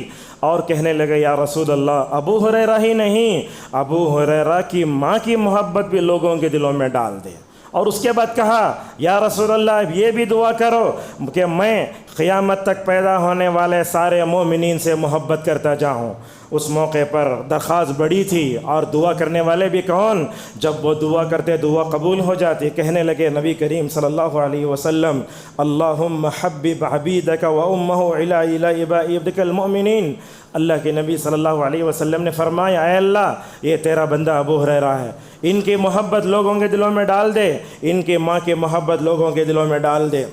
اور کہنے لگے یا رسول اللہ ابو ہریرہ ہی نہیں، ابو ہریرہ کی ماں کی محبت بھی لوگوں کے دلوں میں ڈال دیں۔ اور اس کے بعد کہا یا رسول اللہ یہ بھی دعا کرو کہ میں قیامت تک پیدا ہونے والے سارے مومنین سے محبت کرتا جاؤں۔ اس موقع پر درخواست بڑی تھی اور دعا کرنے والے بھی کون؟ جب وہ دعا کرتے دعا قبول ہو جاتی۔ کہنے لگے نبی کریم صلی اللہ علیہ وسلم اللہم حبب عبیدک و امہ الی عبادک المؤمنین۔ اللہ کے نبی صلی اللہ علیہ وسلم نے فرمایا اے اللہ یہ تیرا بندہ ابو ہریرہ ہے، ان کی محبت لوگوں کے دلوں میں ڈال دے، ان کی ماں کی محبت لوگوں کے دلوں میں ڈال دے۔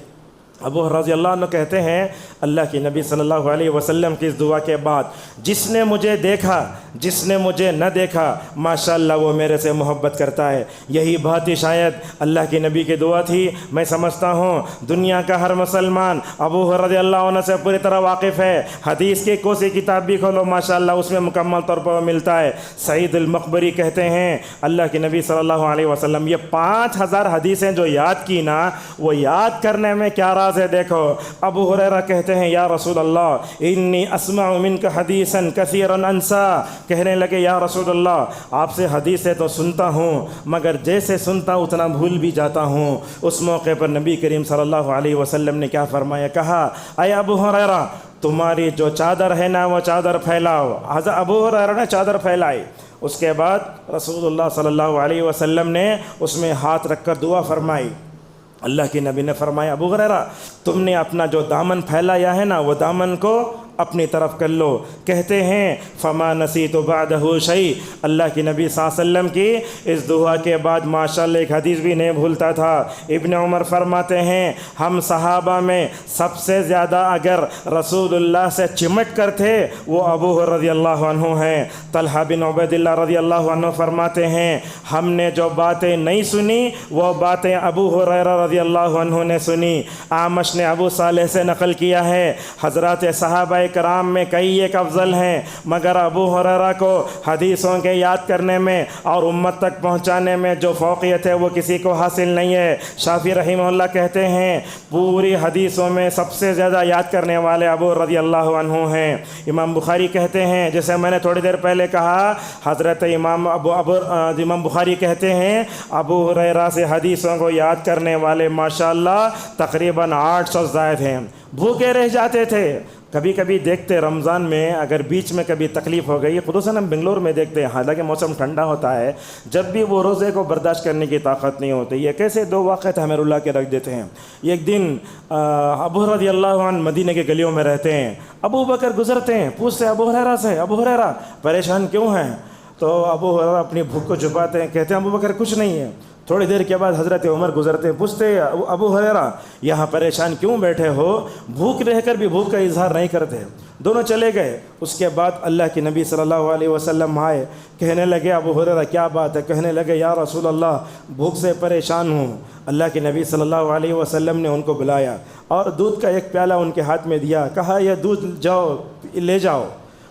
ابو رضی اللہ عنہ کہتے ہیں اللہ کے نبی صلی اللہ علیہ وسلم کی اس دعا کے بعد جس نے مجھے دیکھا جس نے مجھے نہ دیکھا ماشاءاللہ وہ میرے سے محبت کرتا ہے۔ یہی بات ہی شاید اللہ کے نبی کی دعا تھی۔ میں سمجھتا ہوں دنیا کا ہر مسلمان ابو رضی اللہ عنہ سے پوری طرح واقف ہے۔ حدیث کی کوئی کتاب بھی کھولو ماشاءاللہ اس میں مکمل طور پر ملتا ہے۔ سعید المقبری کہتے ہیں اللہ کے نبی صلی اللہ علیہ وسلم یہ 5000 حدیثیں جو یاد کی نا وہ یاد کرنے میں کیا راز ہے دیکھو۔ ابو ہریرہ کہتے ہیں یا رسول اللہ انی اسمع منک حدیثا کثیرا انسا، کہنے لگے یا رسول اللہ آپ سے حدیثیں تو سنتا ہوں مگر جیسے سنتا اتنا بھول بھی جاتا ہوں۔ اس موقع پر نبی کریم صلی اللہ علیہ وسلم نے کیا فرمایا، کہا اے ابو ہریرہ تمہاری جو چادر ہے نا وہ چادر پھیلاؤ۔ حضرت ابو ہریرہ نے چادر پھیلائی، اس کے بعد رسول اللہ صلی اللہ علیہ وسلم نے اس میں ہاتھ رکھ کر دعا فرمائی۔ اللہ کے نبی نے فرمایا ابو ہریرہ تم نے اپنا جو دامن پھیلایا ہے نا وہ دامن کو اپنی طرف کر لو۔ کہتے ہیں فما نسیت بعدہ شیء، اللہ کے نبی صلی اللہ علیہ وسلم کی اس دعا کے بعد ماشاءاللہ ایک حدیث بھی نہیں بھولتا تھا۔ ابن عمر فرماتے ہیں ہم صحابہ میں سب سے زیادہ اگر رسول اللہ سے چمٹ کر تھے وہ ابو رضی اللہ عنہ ہیں۔ طلحہ بن عبید اللہ رضی اللہ عنہ فرماتے ہیں ہم نے جو باتیں نہیں سنی وہ باتیں ابو ہریرہ رضی اللہ عنہ نے سنی۔ اعمش نے ابو صالح سے نقل کیا ہے حضرات صحابہ کرام میں کئی ایک افضل ہیں مگر ابو ہریرہ کو حدیثوں کے یاد کرنے میں اور امت تک پہنچانے میں جو فوقیت ہے وہ کسی کو حاصل نہیں ہے۔ شافعی رحمہ اللہ کہتے ہیں پوری حدیثوں میں سب سے زیادہ یاد کرنے والے ابو رضی اللہ عنہ ہیں۔ امام بخاری کہتے ہیں جیسے میں نے تھوڑی دیر پہلے کہا حضرت امام بخاری کہتے ہیں ابو ہریرہ سے حدیثوں کو یاد کرنے والے ماشاءاللہ تقریباً 800 زائد ہیں۔ بھوکے رہ جاتے تھے، کبھی کبھی دیکھتے رمضان میں اگر بیچ میں کبھی تکلیف ہو گئی، خصوصاً ہم بنگلور میں دیکھتے ہیں حالانکہ موسم ٹھنڈا ہوتا ہے، جب بھی وہ روزے کو برداشت کرنے کی طاقت نہیں ہوتی، یہ کیسے دو واقعات ہمیں رلا کے رکھ دیتے ہیں۔ ایک دن ابو رضی اللہ عنہ مدینہ کے گلیوں میں رہتے ہیں، ابو بکر گزرتے ہیں، پوچھتے ابو ہریرہ سے ابو ہریرہ پریشان کیوں ہیں؟ تو ابو ہریرہ اپنی بھوک کو چھپاتے ہیں، کہتے ہیں ابو بکر کچھ نہیں ہے۔ تھوڑی دیر کے بعد حضرت عمر گزرتے ہیں، پوچھتے ابو ہریرہ یہاں پریشان کیوں بیٹھے ہو؟ بھوک رہ کر بھی بھوک کا اظہار نہیں کرتے۔ دونوں چلے گئے۔ اس کے بعد اللہ کے نبی صلی اللہ علیہ وسلم آئے، کہنے لگے ابو ہریرہ کیا بات ہے؟ کہنے لگے یا رسول اللہ بھوک سے پریشان ہوں۔ اللہ کے نبی صلی اللہ علیہ وسلم نے ان کو بلایا اور دودھ کا ایک پیالہ ان کے ہاتھ میں دیا، کہا یہ دودھ جاؤ لے جاؤ۔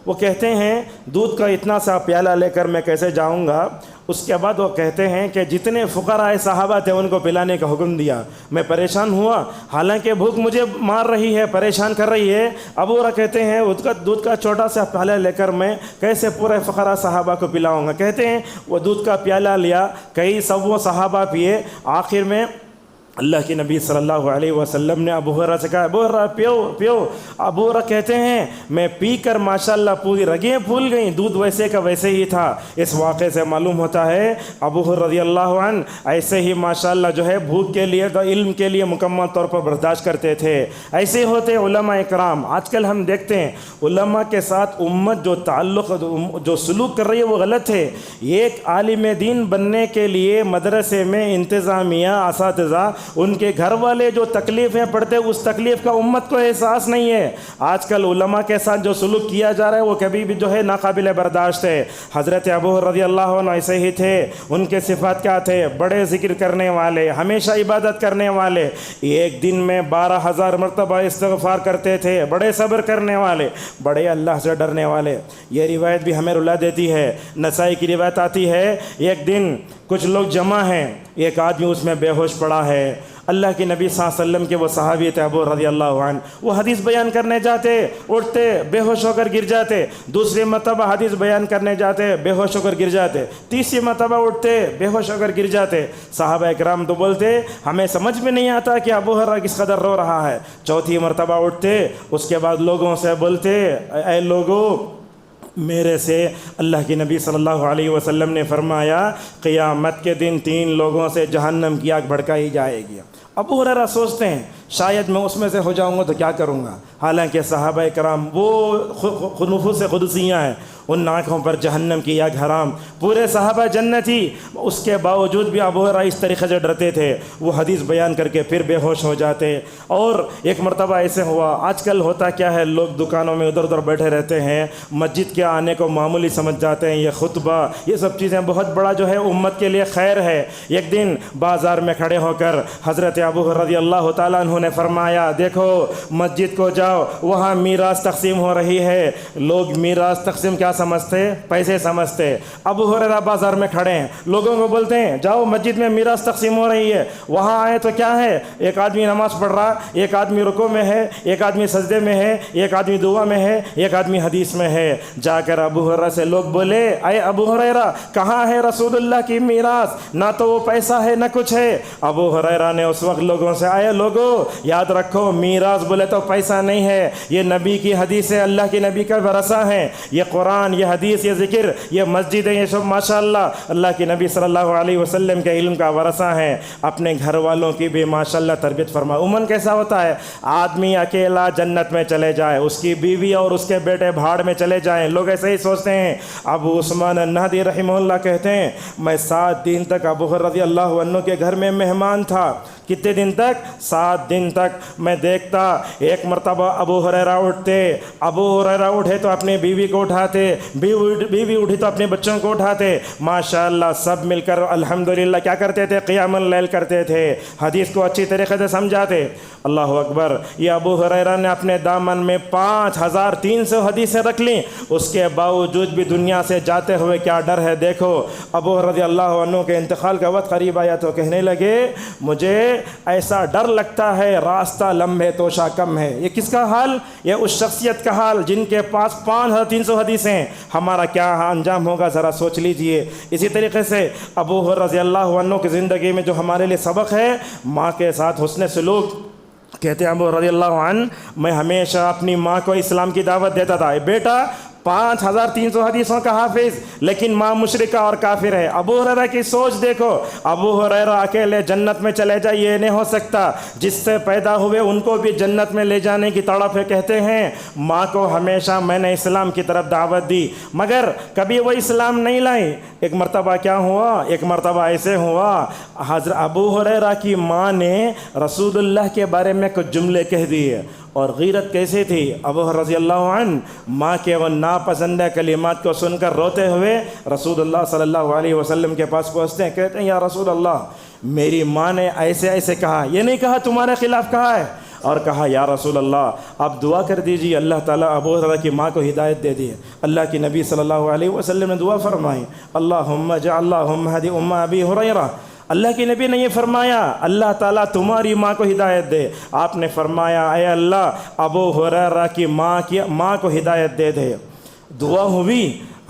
وہ کہتے ہیں دودھ کا اتنا سا پیالہ لے کر میں کیسے جاؤں گا؟ اس کے بعد وہ کہتے ہیں کہ جتنے فقراء صحابہ تھے ان کو پلانے کا حکم دیا۔ میں پریشان ہوا، حالانکہ بھوک مجھے مار رہی ہے، پریشان کر رہی ہے۔ ابو ہریرہ کہتے ہیں دودھ کا چھوٹا سا پیالہ لے کر میں کیسے پورے فقراء صحابہ کو پلاؤں گا؟ کہتے ہیں وہ دودھ کا پیالہ لیا، کئی سو صحابہ پیے، آخر میں اللہ کے نبی صلی اللہ علیہ وسلم نے ابو ہریرہ سے کہا ابو ہریرہ پیو پیو۔ ابو ہریرہ کہتے ہیں میں پی کر ماشاءاللہ پوری رگیں پھول گئیں، دودھ ویسے کا ویسے ہی تھا۔ اس واقعے سے معلوم ہوتا ہے ابو ہریرہ رضی اللہ عنہ ایسے ہی ماشاءاللہ جو ہے بھوک کے لیے تو علم کے لیے مکمل طور پر برداشت کرتے تھے۔ ایسے ہوتے علماء اکرام۔ آج کل ہم دیکھتے ہیں علماء کے ساتھ امت جو تعلق جو سلوک کر رہی ہے وہ غلط ہے۔ ایک عالم دین بننے کے لیے مدرسے میں انتظامیہ اساتذہ ان کے گھر والے جو تکلیفیں پڑھتے اس تکلیف کا امت کو احساس نہیں ہے۔ آج کل علماء کے ساتھ جو سلوک کیا جا رہا ہے وہ کبھی بھی جو ہے ناقابل برداشت ہے۔ حضرت ابو رضی اللہ عنہ ایسے ہی تھے۔ ان کے صفات کیا تھے؟ بڑے ذکر کرنے والے، ہمیشہ عبادت کرنے والے، ایک دن میں 12,000 مرتبہ استغفار کرتے تھے، بڑے صبر کرنے والے، بڑے اللہ سے ڈرنے والے۔ یہ روایت بھی ہمیں رلا دیتی ہے۔ نسائی کی روایت آتی ہے ایک دن کچھ لوگ جمع ہیں، ایک آدمی اس میں بے ہوش پڑا ہے۔ اللہ کے نبی صلی اللہ علیہ وسلم کے وہ صحابی تھے ابو رضی اللہ عنہ، وہ حدیث بیان کرنے جاتے، اٹھتے بے ہوش ہو کر گر جاتے، دوسری مرتبہ حدیث بیان کرنے جاتے، بے ہوش ہو کر گر جاتے، تیسری مرتبہ اٹھتے بے ہوش ہو کر گر جاتے۔ صحابہ اکرام تو بولتے ہمیں سمجھ میں نہیں آتا کہ ابو ہریرہ کس قدر رو رہا ہے۔ چوتھی مرتبہ اٹھتے، اس کے بعد لوگوں سے بولتے اے لوگوں میرے سے اللہ کے نبی صلی اللہ علیہ وسلم نے فرمایا قیامت کے دن 3 لوگوں سے جہنم کی آگ بھڑکائی جائے گی۔ ابو ہریرہ سوچتے ہیں شاید میں اس میں سے ہو جاؤں گا تو کیا کروں گا. حالانکہ صحابہ کرام وہ نفوس قدسیاں ہیں، ان آنکھوں پر جہنم کی آگ حرام، پورے صحابہ جنتی، اس کے باوجود بھی ابو ہریرہ اس طریقے سے ڈرتے تھے. وہ حدیث بیان کر کے پھر بے ہوش ہو جاتے. اور ایک مرتبہ ایسے ہوا، آج کل ہوتا کیا ہے، لوگ دکانوں میں ادھر ادھر بیٹھے رہتے ہیں، مسجد کے آنے کو معمولی سمجھ جاتے ہیں، یہ خطبہ یہ سب چیزیں بہت بڑا جو ہے امت کے لیے خیر ہے. ایک دن بازار میں کھڑے ہو کر حضرت ابو ہریرہ رضی اللہ تعالیٰ عنہ نے فرمایا، دیکھو مسجد کو جاؤ، وہاں میراث تقسیم ہو رہی ہے. لوگ میراث تقسیم کیا سمجھتے؟ پیسے سمجھتے. ابو ہریرہ بازار میں کھڑے ہیں، لوگوں کو بولتے ہیں جاؤ مسجد میں میراث تقسیم ہو رہی ہے. وہاں آئے تو کیا ہے، ایک آدمی نماز پڑھ رہا، ایک آدمی رکوع میں ہے، ایک آدمی سجدے میں ہے، ایک آدمی دعا میں ہے، ایک آدمی حدیث میں ہے. جا کر ابو ہریرہ سے لوگ بولے، اے ابو ہریرہ کہاں ہے رسول اللہ کی میراث؟ نہ تو وہ پیسہ ہے نہ کچھ ہے. ابو ہریرہ نے اس وقت لوگوں سے، آئے لوگوں یاد رکھو، میراث بولے تو پیسہ نہیں ہے، یہ نبی کی حدیث ہے، اللہ کے نبی کا ورثہ ہے. یہ قرآن، یہ حدیث، یہ ذکر، یہ مسجد ہے، یہ سب ماشاءاللہ اللہ کے نبی صلی اللہ علیہ وسلم کے علم کا ورثہ ہے. اپنے گھر والوں کی بھی ماشاءاللہ تربیت فرما. عموماً کیسا ہوتا ہے، آدمی اکیلا جنت میں چلے جائے، اس کی بیوی اور اس کے بیٹے بھاڑ میں چلے جائیں، لوگ ایسے ہی سوچتے ہیں. ابو عثمان النہدی رحمہ اللہ کہتے ہیں، میں 7 دن تک ابو ہریرہ رضی اللہ عنہ کے گھر میں مہمان تھا. کتنے دن تک؟ 7 دن تک. میں دیکھتا ایک مرتبہ ابو ہریرہ اٹھتے، ابو ہریرہ اٹھے تو اپنی بیوی کو اٹھاتے، بیوی اٹھی تو اپنے بچوں کو اٹھاتے. ماشاءاللہ سب مل کر الحمدللہ کیا کرتے تھے؟ قیام اللیل کرتے تھے، حدیث کو اچھی طریقے سے سمجھاتے. اللہ اکبر. یہ ابو ہریرہ نے اپنے دامن میں 5300 حدیثیں رکھ لیں، اس کے باوجود بھی دنیا سے جاتے ہوئے کیا ڈر ہے. دیکھو ابو ہریرہ رضی اللہ عنہ کے انتقال کا وقت قریب آیا تو کہنے لگے، مجھے ایسا ڈر لگتا ہے راستہ لمبے توشہ کم ہے. یہ کس کا حال؟ یہ اس شخصیت کا حال جن کے پاس 5300 حدیثیں. ہمارا کیا انجام ہوگا ذرا سوچ لیجئے. اسی طریقے سے ابو ہریرہ رضی اللہ عنہ کی زندگی میں جو ہمارے لیے سبق ہے، ماں کے ساتھ حسن سلوک. کہتے ہیں ابو رضی اللہ عنہ، میں ہمیشہ اپنی ماں کو اسلام کی دعوت دیتا تھا. بیٹا 5300 حدیثوں کا حافظ، لیکن ماں مشرکہ اور کافر ہے. ابو ہریرہ کی سوچ دیکھو، ابو ہریرہ اکیلے جنت میں چلے جائے یہ نہیں ہو سکتا. جس سے پیدا ہوئے ان کو بھی جنت میں لے جانے کی تڑپ ہے. کہتے ہیں ماں کو ہمیشہ میں نے اسلام کی طرف دعوت دی، مگر کبھی وہ اسلام نہیں لائی. ایک مرتبہ کیا ہوا، ایک مرتبہ ایسے ہوا، حضرت ابو ہریرہ کی ماں نے رسول اللہ کے بارے میں کچھ جملے کہہ دیے. اور غیرت کیسی تھی، ابو ہریرہ رضی اللہ عنہ ماں کے وہ ناپسندہ کلمات کو سن کر روتے ہوئے رسول اللہ صلی اللہ علیہ وسلم کے پاس پہنچتے ہیں. کہتے ہیں یا رسول اللہ، میری ماں نے ایسے ایسے کہا، یہ نہیں کہا تمہارے خلاف کہا ہے. اور کہا یا رسول اللہ آپ دعا کر دیجیے، اللہ تعالیٰ ابو ہریرہ کی ماں کو ہدایت دے دیے. اللہ کی نبی صلی اللہ علیہ وسلم نے دعا فرمائی، اللہم اللہم ہدی ام ابی ہریرہ. اللہ کے نبی نے یہ فرمایا، اللہ تعالیٰ تمہاری ماں کو ہدایت دے. آپ نے فرمایا اے اللہ ابو ہریرہ کی ماں کو ہدایت دے دے. دعا ہوئی.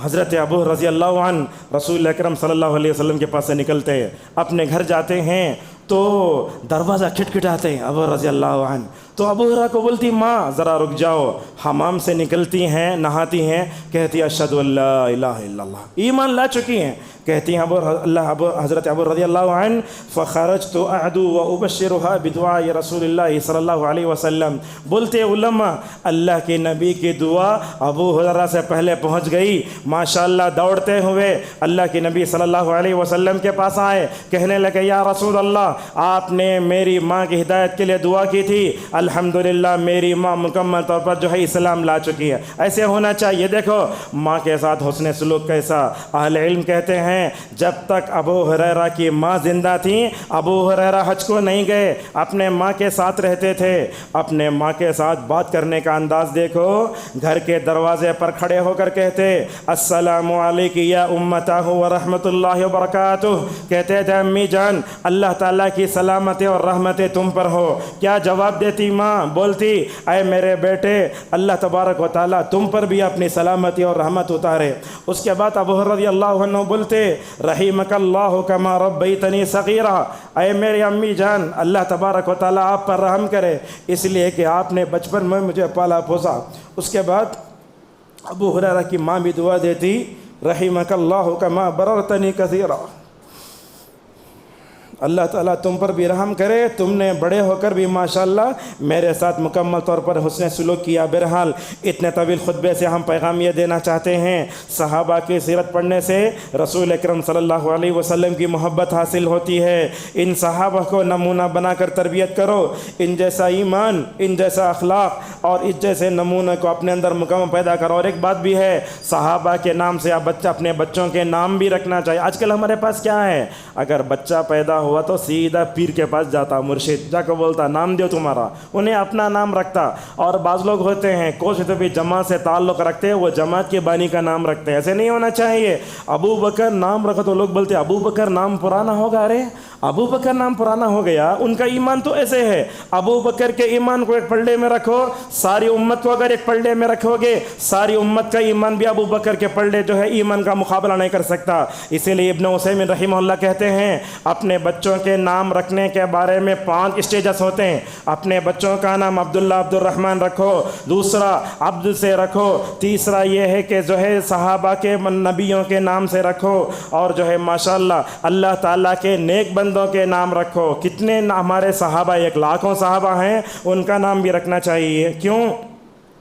حضرت ابو رضی اللہ عنہ رسول اکرم صلی اللہ علیہ وسلم کے پاس سے نکلتے، اپنے گھر جاتے ہیں تو دروازہ کھٹکھٹاتے ہیں ابو رضی اللہ عنہ. تو ابو ہریرہ کو بولتی ماں ذرا رک جاؤ. حمام سے نکلتی ہیں، نہاتی ہیں، کہتی اشہد ان لا الہ الا اللہ، ایمان لا چکی ہیں. کہتی ہیں حضرت ابو رضی اللہ عنہ فخرجت اعدو وابشرها بدعاء رسول اللہ صلی اللہ علیہ وسلم. بولتے علماء اللہ کے نبی کی دعا ابو ہریرہ سے پہلے پہنچ گئی. ماشاءاللہ دوڑتے ہوئے اللہ کے نبی صلی اللہ علیہ وسلم کے پاس آئے، کہنے لگے یا رسول اللہ آپ نے میری ماں کی ہدایت کے لیے دعا کی تھی، الحمدللہ میری ماں مکمل طور پر جو ہے اسلام لا چکی ہے. ایسے ہونا چاہیے. دیکھو ماں کے ساتھ حسن سلوک کیسا. اہل علم کہتے ہیں جب تک ابو ہریرہ کی ماں زندہ تھیں ابو ہریرہ حج کو نہیں گئے، اپنے ماں کے ساتھ رہتے تھے. اپنے ماں کے ساتھ بات کرنے کا انداز دیکھو، گھر کے دروازے پر کھڑے ہو کر کہتے السلام علیکم یا امتہ ورحمۃ اللہ وبرکاتہ. کہتے تھے امی جان اللہ تعالیٰ کی سلامتی اور رحمتیں تم پر ہو. کیا جواب دیتی ماں؟ بولتی اے میرے بیٹے اللہ تبارک و تعالیٰ تم پر بھی اپنی سلامتی اور رحمت اتارے. اس کے بعد ابو ہریرہ رضی اللہ عنہ بولتے رحمک اللہ کما ربیتنی صغیرا. اے میری امی جان اللہ تبارک و تعالیٰ آپ پر رحم کرے، اس لیے کہ آپ نے بچپن میں مجھے پالا پوسا. اس کے بعد ابو ہریرہ کی ماں بھی دعا دیتی رحمک اللہ کما بررتنی کثیرا. اللہ تعالیٰ تم پر بھی رحم کرے، تم نے بڑے ہو کر بھی ماشاءاللہ میرے ساتھ مکمل طور پر حسن سلوک کیا۔ بہرحال اتنے طویل خطبے سے ہم پیغام یہ دینا چاہتے ہیں، صحابہ کی سیرت پڑھنے سے رسول اکرم صلی اللہ علیہ وسلم کی محبت حاصل ہوتی ہے۔ ان صحابہ کو نمونہ بنا کر تربیت کرو، ان جیسا ایمان، ان جیسا اخلاق اور اس جیسے نمونہ کو اپنے اندر مکمل پیدا کرو۔ اور ایک بات بھی ہے، صحابہ کے نام سے آپ اپنے بچوں کے نام بھی رکھنا چاہیے۔ آج کل ہمارے پاس کیا ہے، اگر بچہ پیدا ہوا تو سیدھا پیر کے پاس جاتا، مرشد جا کے بولتا نام دیو تمہارا، انہیں اپنا نام رکھتا۔ اور بعض لوگ ہوتے ہیں کوئی تو بھی جماعت سے تعلق رکھتے ہیں، وہ جماعت کے بانی کا نام رکھتے ہیں، ایسے نہیں ہونا چاہیے۔ ابو بکر نام رکھو تو لوگ بولتے ابو بکر نام پرانا ہوگا، ارے ابو بکر نام پرانا ہو گیا، ان کا ایمان تو ایسے ہے۔ ابو بکر کے ایمان کو ایک پلڑے میں رکھو، ساری امت کو اگر ایک پلڑے میں رکھو گے، ساری امت کا ایمان بھی ابو بکر کے پلڑے جو ہے ایمان کا مقابلہ نہیں کر سکتا۔ اسی لیے ابن عثیمین رحمہ اللہ کہتے ہیں اپنے بچوں کے نام رکھنے کے بارے میں 5 اسٹیجز ہوتے ہیں۔ اپنے بچوں کا نام عبداللہ عبد الرحمن رکھو، دوسرا عبد سے رکھو، تیسرا یہ ہے کہ جو ہے صحابہ کے نبیوں کے نام سے رکھو، اور جو ہے ماشاءاللہ اللہ تعالیٰ کے نیک بندوں کے نام رکھو۔ کتنے ہمارے صحابہ، 1 لاکھوں صحابہ ہیں، ان کا نام بھی رکھنا چاہیے۔ کیوں؟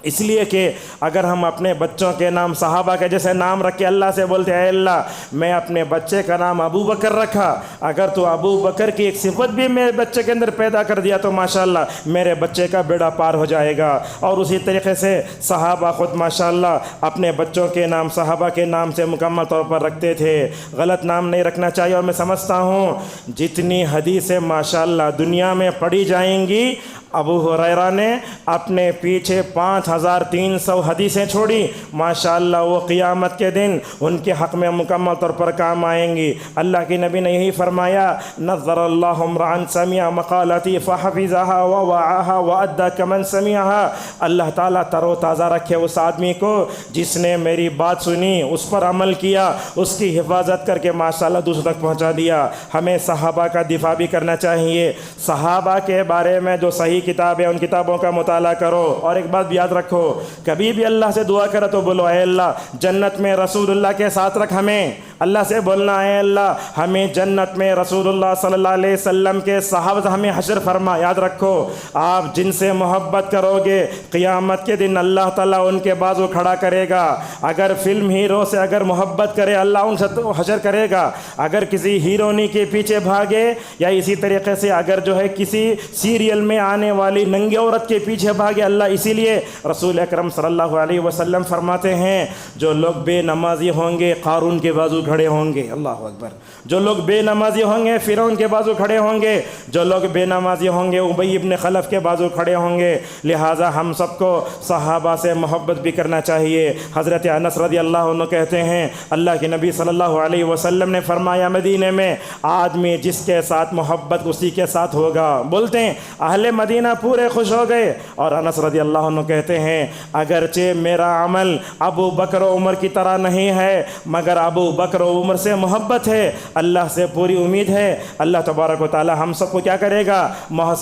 اس لیے کہ اگر ہم اپنے بچوں کے نام صحابہ کے جیسے نام رکھ کے اللہ سے بولتے اے اللہ میں اپنے بچے کا نام ابو بکر رکھا، اگر تو ابو بکر کی ایک صفت بھی میرے بچے کے اندر پیدا کر دیا تو ماشاءاللہ میرے بچے کا بیڑا پار ہو جائے گا۔ اور اسی طریقے سے صحابہ خود ماشاءاللہ اپنے بچوں کے نام صحابہ کے نام سے مکمل طور پر رکھتے تھے، غلط نام نہیں رکھنا چاہیے۔ اور میں سمجھتا ہوں جتنی حدیثیں ماشاءاللہ دنیا میں پڑھی جائیں گی، ابو ہریرہ نے اپنے پیچھے 5300 حدیثیں چھوڑی، ماشاءاللہ وہ قیامت کے دن ان کے حق میں مکمل طور پر کام آئیں گی۔ اللہ کی نبی نے یہی فرمایا نظر اللہ امرأ سمع مقالتی فحفظها ووعاها وأدى كمن سمعها، اللہ تعالیٰ تر و تازہ رکھے اس آدمی کو جس نے میری بات سنی، اس پر عمل کیا، اس کی حفاظت کر کے ماشاءاللہ دوسروں تک پہنچا دیا۔ ہمیں صحابہ کا دفاع بھی کرنا چاہیے، صحابہ کے بارے میں جو صحیح کتابیں ان کتابوں کا مطالعہ کرو۔ اور ایک بات یاد رکھو، کبھی بھی اللہ سے دعا کرو تو بولو اے اللہ جنت میں رسول اللہ کے ساتھ رکھ، ہمیں اللہ سے بولنا اے اللہ ہمیں جنت میں رسول اللہ صلی اللہ علیہ وسلم کے صحابہ ہمیں حشر فرما۔ یاد رکھو آپ جن سے محبت کرو گے قیامت کے دن اللہ تعالیٰ ان کے بازو کھڑا کرے گا۔ اگر فلم ہیرو سے اگر محبت کرے اللہ ان سے تو حشر کرے گا، اگر کسی ہیرونی کے پیچھے بھاگے یا اسی طریقے سے اگر جو ہے کسی سیریل میں آنے والی ننگی عورت کے پیچھے بھاگے اللہ، اسی لیے رسول اکرم صلی اللہ علیہ وسلم فرماتے ہیں جو لوگ بے نمازی ہوں گے قارون کے بازو کھڑے ہوں گے، اللہ اکبر، جو لوگ بے نمازی ہوں گے فرعون کے بازو کھڑے ہوں گے، جو لوگ بے نمازی ہوں گے ابی ابن خلف کے بازو کھڑے ہوں گے۔ لہٰذا ہم سب کو صحابہ سے محبت بھی کرنا چاہیے۔ حضرت انس رضی اللہ عنہ کہتے ہیں اللہ کے نبی صلی اللہ علیہ وسلم نے فرمایا مدینے میں آدمی جس کے ساتھ محبت اسی کے ساتھ ہوگا، بولتے ہیں اہل مدینہ پورے خوش ہو گئے۔ اور انس رضی اللہ عنہ کہتے ہیں اگرچہ میرا عمل ابو بکر و عمر کی طرح نہیں ہے مگر ابو بکر و عمر سے محبت ہے، اللہ سے پوری امید ہے اللہ تبارک و تعالی ہم سب کو کیا کرے گا،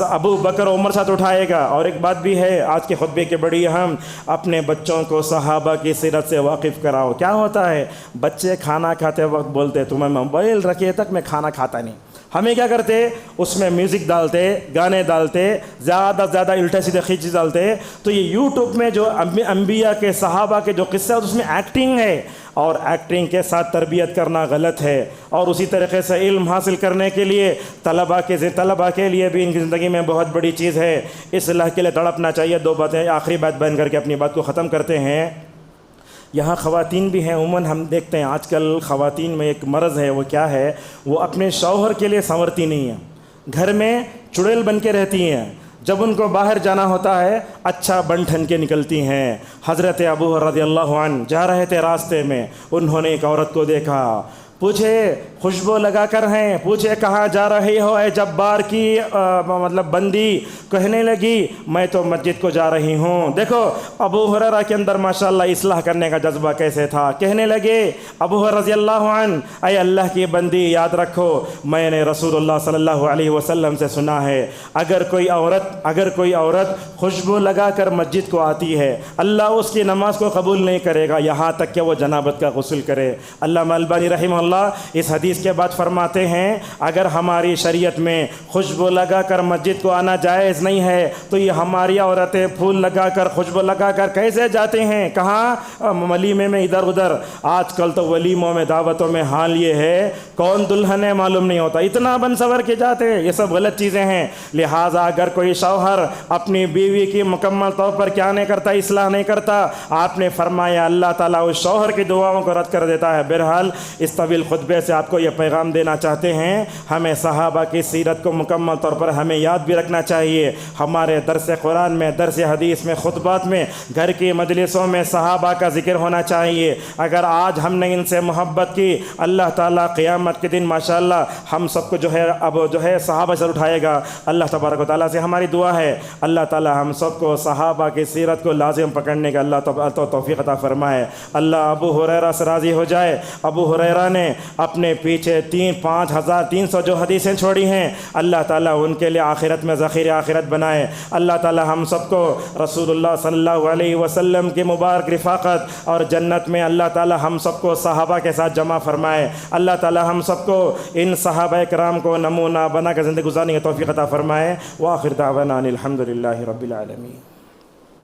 ابو بکر و عمر ساتھ اٹھائے گا۔ اور ایک بات بھی ہے آج کے خطبے کے بڑی اہم، اپنے بچوں کو صحابہ کی سیرت سے واقف کراؤ۔ کیا ہوتا ہے بچے کھانا کھاتے وقت بولتے تمہیں موبائل رکھے تک میں کھانا کھاتا نہیں، ہمیں کیا کرتے اس میں میوزک ڈالتے، گانے ڈالتے، زیادہ سے زیادہ الٹے سیدھے خیچ ڈالتے۔ تو یہ یوٹیوب میں جو انبیاء کے صحابہ کے جو قصے اس میں ایکٹنگ ہے، اور ایکٹنگ کے ساتھ تربیت کرنا غلط ہے۔ اور اسی طریقے سے علم حاصل کرنے کے لیے طلباء کے لیے بھی ان کی زندگی میں بہت بڑی چیز ہے، اصلاح کے لیے تڑپنا چاہیے۔ 2 باتیں آخری بات بیان کر کے اپنی بات کو ختم کرتے ہیں۔ یہاں خواتین بھی ہیں، عموماً ہم دیکھتے ہیں آج کل خواتین میں ایک مرض ہے، وہ کیا ہے، وہ اپنے شوہر کے لیے سنورتی نہیں ہیں، گھر میں چڑیل بن کے رہتی ہیں، جب ان کو باہر جانا ہوتا ہے اچھا بن ٹھن کے نکلتی ہیں۔ حضرت ابو رضی اللہ عنہ جا رہے تھے راستے میں، انہوں نے ایک عورت کو دیکھا، پوچھے خوشبو لگا کر ہیں، پوچھے کہاں جا رہی ہو اے جبار کی بندی، کہنے لگی میں تو مسجد کو جا رہی ہوں۔ دیکھو ابو ہریرہ کے اندر ماشاءاللہ اصلاح کرنے کا جذبہ کیسے تھا، کہنے لگے ابو رضی اللہ عنہ اے اللہ کی بندی یاد رکھو میں نے رسول اللہ صلی اللہ علیہ وسلم سے سنا ہے اگر کوئی عورت خوشبو لگا کر مسجد کو آتی ہے اللہ اس کی نماز کو قبول نہیں کرے گا یہاں تک کہ وہ جنابت کا غسل کرے۔ علامہ البانی رحمہ اللہ اللہ اس حدیث کے بعد فرماتے ہیں اگر ہماری شریعت میں خوشبو لگا کر مسجد کو آنا جائز نہیں ہے تو یہ ہماری عورتیں پھول لگا کر خوشبو لگا کر کیسے جاتے ہیں؟ کہاں؟ ولیمے میں ادھر ادھر۔ آج کل تو ولیموں میں دعوتوں میں حال یہ ہے کون دلہن ہے معلوم نہیں ہوتا، اتنا بن سور کے جاتے ہیں۔ یہ سب غلط چیزیں ہیں۔ لہٰذا اگر کوئی شوہر اپنی بیوی کی مکمل طور پر کیا نہیں کرتا، اصلاح نہیں کرتا، آپ نے فرمایا اللہ تعالیٰ اس شوہر کی دعاؤں کو رد کر دیتا ہے۔ بہرحال اس طویل خطبے سے آپ کو یہ پیغام دینا چاہتے ہیں، ہمیں صحابہ کی سیرت کو مکمل طور پر ہمیں یاد بھی رکھنا چاہیے۔ ہمارے درس قرآن میں، درس حدیث میں، خطبات میں، گھر کی مجلسوں میں صحابہ کا ذکر ہونا چاہیے۔ اگر آج ہم نے ان سے محبت کی، اللہ تعالیٰ قیامت کے دن ماشاءاللہ ہم سب کو اب صحابہ سے اٹھائے گا۔ اللہ تبارک و تعالیٰ سے ہماری دعا ہے اللہ تعالیٰ ہم سب کو صحابہ کی سیرت کو لازم پکڑنے کا اللہ توفیق عطا فرمائے۔ اللہ ابو ہریرہ سے راضی ہو جائے۔ ابو ہریرہ نے اپنے پیچھے 5,300 جو حدیثیں چھوڑی ہیں، اللہ تعالیٰ ان کے لیے آخرت میں ذخیر آخرت بنائے۔ اللہ تعالیٰ ہم سب کو رسول اللہ صلی اللہ علیہ وسلم کی مبارک رفاقت اور جنت میں اللہ تعالیٰ ہم سب کو صحابہ کے ساتھ جمع فرمائے۔ اللہ تعالیٰ ہم سب کو ان صحابہ کرام کو نمونہ بنا کر زندگی گزارنے کی توفیق عطا فرمائے۔ وآخر دعوانا ان الحمد للہ رب العالمین۔